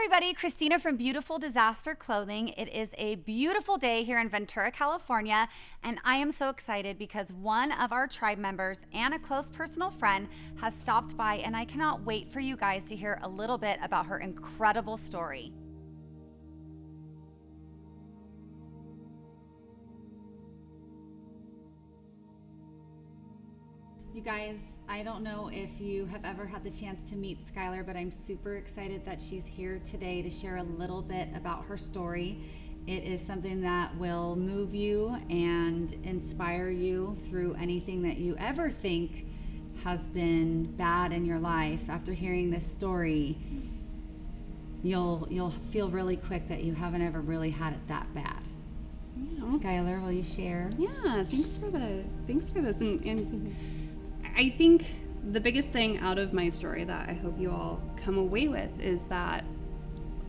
everybody, Christina from Beautiful Disaster Clothing. It is a beautiful day here in Ventura, California, and I am so excited because one of our tribe members and a close personal friend has stopped by, and I cannot wait for you guys to hear a little bit about her incredible story. You guys, I don't know if you have ever had the chance to meet Skylar, but I'm super excited that she's here today to share a little bit about her story. It is something that will move you and inspire you through anything that you ever think has been bad in your life. After hearing this story, you'll feel really quick that you haven't ever really had it that bad. Yeah. Skylar, will you share? Yeah, thanks for this. And I think the biggest thing out of my story that I hope you all come away with is that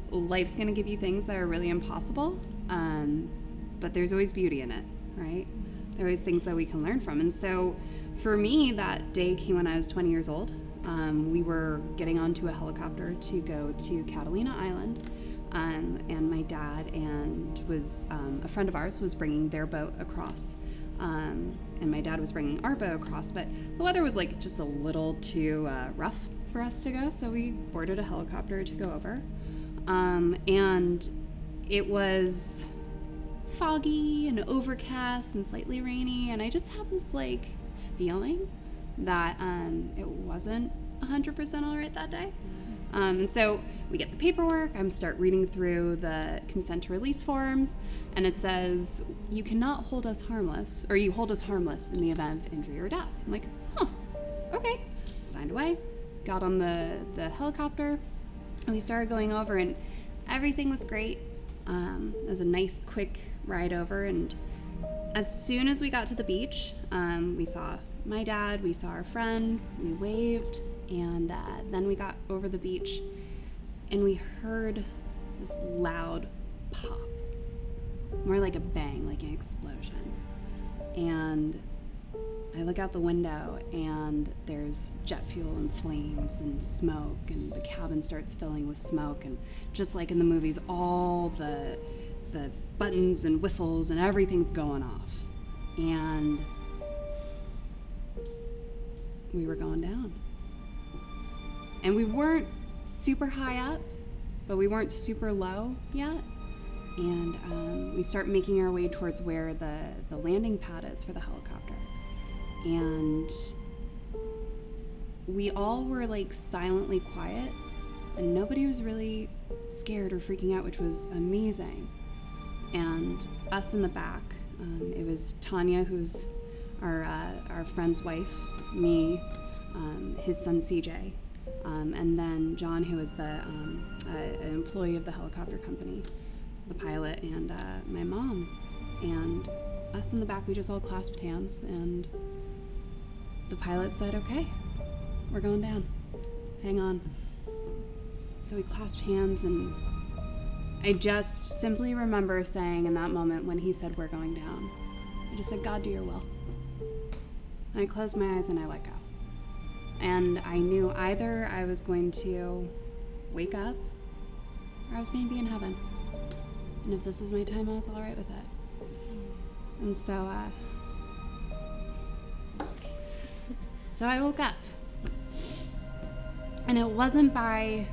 life's going to give you things that are really impossible, but there's always beauty in it, right? There are always things that we can learn from. And so for me, that day came when I was 20 years old. We were getting onto a helicopter to go to Catalina Island, and my dad and a friend of ours was bringing their boat across. And my dad was bringing our boat across, but the weather was like just a little too rough for us to go, so we boarded a helicopter to go over. And it was foggy and overcast and slightly rainy, and I just had this like feeling that it wasn't 100% all right that day. And so we get the paperwork, I start reading through the consent to release forms, and it says, you cannot hold us harmless, or you hold us harmless in the event of injury or death. I'm like, okay. Signed away, got on the helicopter, and we started going over, and everything was great. It was a nice, quick ride over, and as soon as we got to the beach, we saw my dad, we saw our friend, we waved, and then we got over the beach, and we heard this loud pop. More like a bang, like an explosion. And I look out the window, and there's jet fuel and flames and smoke, and the cabin starts filling with smoke, and just like in the movies, all the buttons and whistles and everything's going off. And we were going down. And we weren't super high up, but we weren't super low yet. And we start making our way towards where the landing pad is for the helicopter. And we all were like silently quiet, and nobody was really scared or freaking out, which was amazing. And us in the back, it was Tanya, who's our friend's wife, me, his son CJ, and then John, who was an employee of the helicopter company, the pilot, and my mom. And us in the back, we just all clasped hands, and the pilot said, okay, we're going down, hang on. So we clasped hands, and I just simply remember saying in that moment when he said we're going down, I just said, God, do your will. And I closed my eyes and I let go. And I knew either I was going to wake up or I was going to be in heaven. And if this was my time, I was all right with it. And so I woke up. And it wasn't by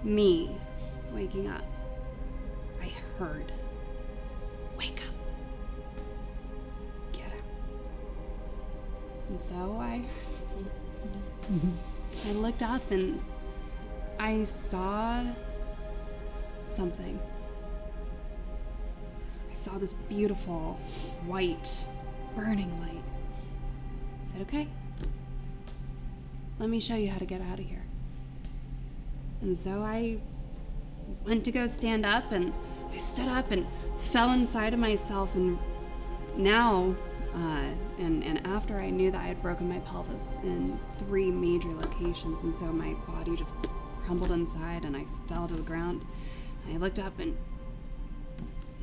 me waking up. I heard, wake up, get up. And so I looked up and I saw something. I saw this beautiful, white, burning light. I said, okay, let me show you how to get out of here. And so I went to go stand up, and I stood up and fell inside of myself, and now, and after I knew that I had broken my pelvis in 3 major locations, and so my body just crumbled inside, and I fell to the ground. And I looked up, and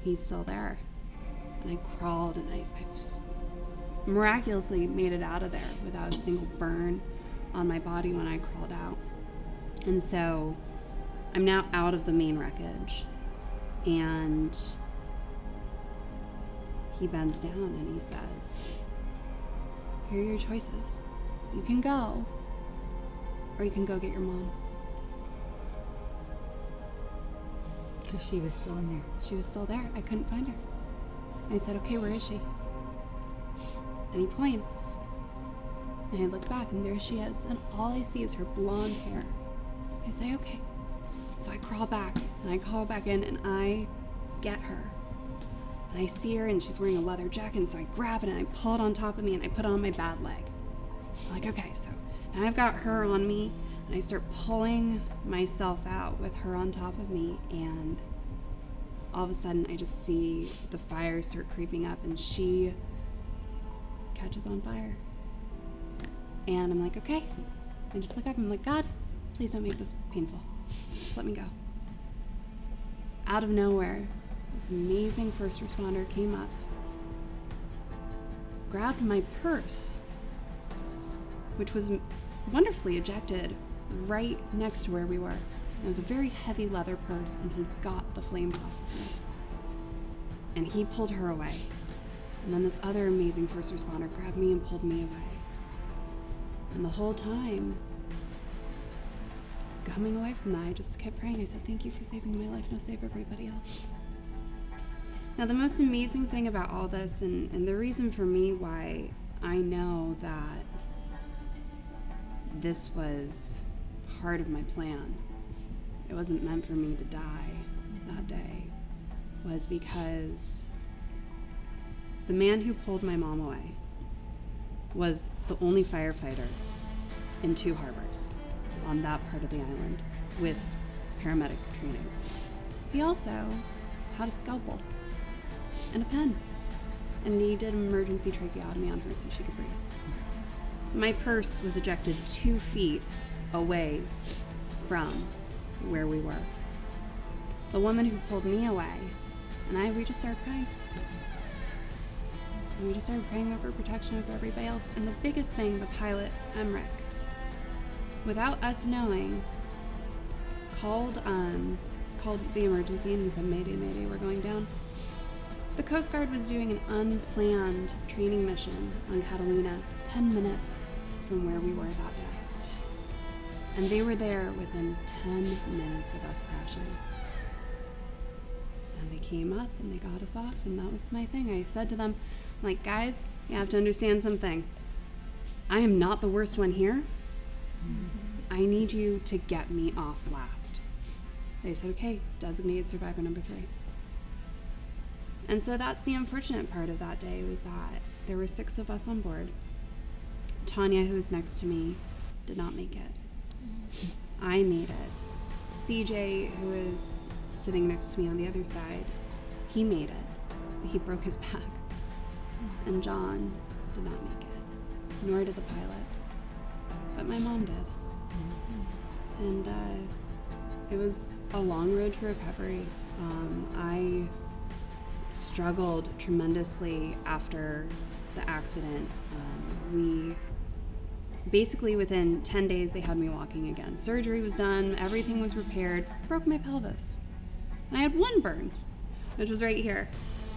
he's still there. And I crawled, and I miraculously made it out of there without a single burn on my body when I crawled out. And so I'm now out of the main wreckage, and he bends down and he says, here are your choices. You can go, or you can go get your mom. Because she was still in there. She was still there. I couldn't find her. I said, okay, where is she? And he points. And I look back, and there she is. And all I see is her blonde hair. I say, okay. So I crawl back, and I crawl back in, and I get her. And I see her, and she's wearing a leather jacket, and so I grab it, and I pull it on top of me, and I put it on my bad leg. I'm like, okay, so now I've got her on me, and I start pulling myself out with her on top of me, and all of a sudden I just see the fire start creeping up, and she catches on fire. And I'm like, okay. I just look up and I'm like, God, please don't make this painful. Just let me go. Out of nowhere, this amazing first responder came up, grabbed my purse, which was wonderfully ejected right next to where we were. It was a very heavy leather purse, and he got the flames off of me. And he pulled her away. And then this other amazing first responder grabbed me and pulled me away. And the whole time, coming away from that, I just kept praying. I said, thank you for saving my life. Now save everybody else. Now, the most amazing thing about all this, and the reason for me why I know that this was part of my plan, it wasn't meant for me to die that day, was because the man who pulled my mom away was the only firefighter in 2 harbors on that part of the island with paramedic training. He also had a scalpel and a pen, and he did an emergency tracheotomy on her so she could breathe. My purse was ejected 2 feet away from where we were. The woman who pulled me away and we just started praying. And we just started praying over protection over everybody else. And the biggest thing, the pilot, Emmerich, without us knowing, called the emergency, and he said, Mayday, Mayday, we're going down. The Coast Guard was doing an unplanned training mission on Catalina 10 minutes from where we were that day. And they were there within 10 minutes of us crashing. And they came up and they got us off, and that was my thing. I said to them, I'm like, guys, you have to understand something. I am not the worst one here. I need you to get me off last. They said, okay, designated survivor number 3. And so that's the unfortunate part of that day, was that there were 6 of us on board. Tanya, who was next to me, did not make it. I made it. CJ, who is sitting next to me on the other side, he made it. He broke his back. And John did not make it, nor did the pilot. But my mom did. And it was a long road to recovery. I struggled tremendously after the accident. We basically, within 10 days, they had me walking again. Surgery was done, everything was repaired, broke my pelvis. And I had one burn, which was right here.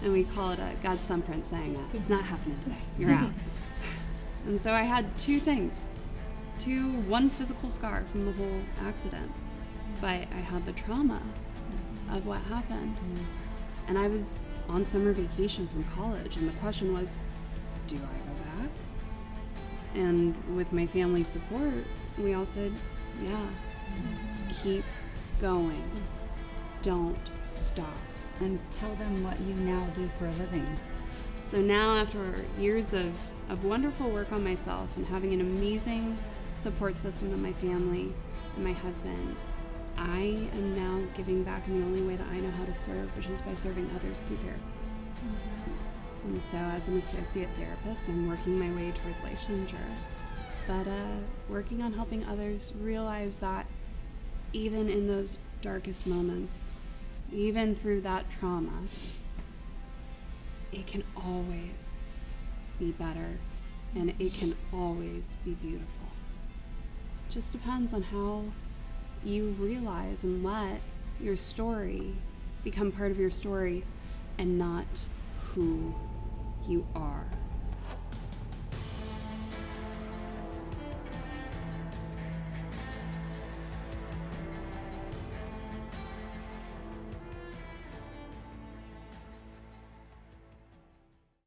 And we call it a God's thumbprint, saying that it's not happening today, you're out. And so I had 2 things. 1 physical scar from the whole accident. But I had the trauma of what happened. And I was on summer vacation from college, and the question was, do I go back? And with my family's support, we all said, yeah, keep going. Don't stop. And tell them what you now do for a living. So now, after years of wonderful work on myself and having an amazing support system in my family and my husband, I am now giving back in the only way that I know how to serve, which is by serving others through therapy. And so as an associate therapist, I'm working my way towards licensure, but working on helping others realize that even in those darkest moments, even through that trauma, it can always be better, and it can always be beautiful. It just depends on how you realize and let your story become part of your story and not who you are.